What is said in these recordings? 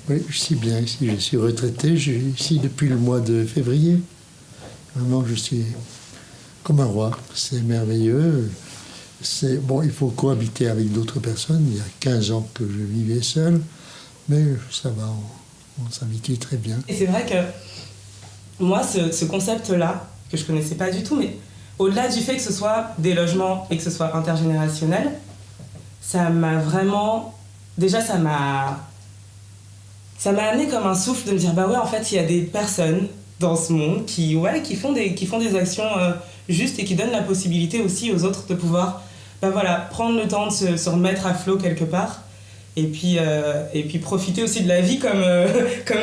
Oui, je suis bien ici. Je suis retraité. Je suis ici depuis le mois de février. Vraiment, je suis comme un roi. C'est merveilleux. Bon, il faut cohabiter avec d'autres personnes. Il y a 15 ans que je vivais seul. Mais ça va, on s'habitue très bien. Et c'est vrai que moi, ce concept-là, que je connaissais pas du tout, mais au-delà du fait que ce soit des logements et que ce soit intergénérationnel, ça m'a vraiment... Déjà, ça m'a amené comme un souffle de me dire, bah ouais, en fait, il y a des personnes dans ce monde qui font des actions justes et qui donnent la possibilité aussi aux autres de pouvoir prendre le temps de se remettre à flot quelque part et puis profiter aussi de la vie comme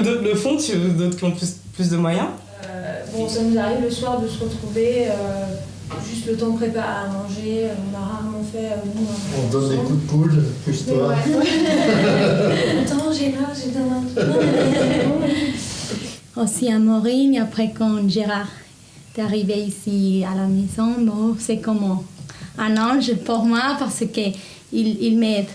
d'autres le font, d'autres qui ont plus de moyens. Ça nous arrive le soir de se retrouver, juste le temps de préparer à manger. On a rarement fait on donne des coups de coude, plus toi. Attends, j'ai Aussi à Maureen, après quand Gérard est arrivé ici à la maison, bon, c'est comme un ange pour moi parce qu'il m'aide.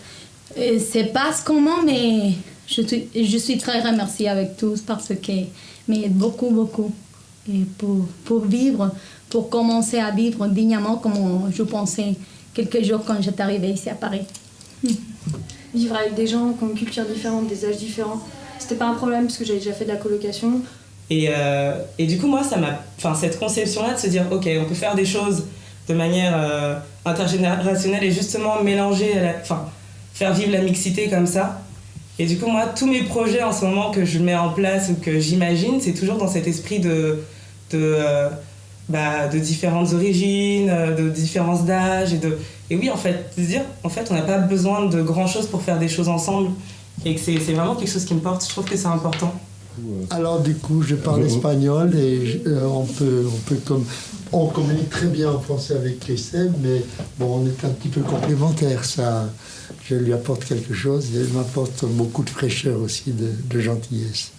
C'est pas comment, mais je suis très remerciée avec tous parce qu'il m'aide beaucoup, beaucoup. Et pour vivre, pour commencer à vivre dignement comme je pensais quelques jours quand j'étais arrivée ici à Paris. Vivre avec des gens qui ont une culture différente, des âges différents, c'était pas un problème parce que j'avais déjà fait de la colocation. Et du coup, moi, cette conception-là de se dire, ok, on peut faire des choses de manière intergénérationnelle et justement mélanger, faire vivre la mixité comme ça. Et du coup, moi, tous mes projets en ce moment que je mets en place ou que j'imagine, c'est toujours dans cet esprit de différentes origines, de différences d'âge. Et oui, en fait, de se dire, en fait, on n'a pas besoin de grand-chose pour faire des choses ensemble. Et que c'est vraiment quelque chose qui me porte. Je trouve que c'est important. Alors du coup, je parle espagnol et on communique très bien en français avec Christelle, mais bon, on est un petit peu complémentaires. Ça, je lui apporte quelque chose et elle m'apporte beaucoup de fraîcheur aussi, de gentillesse.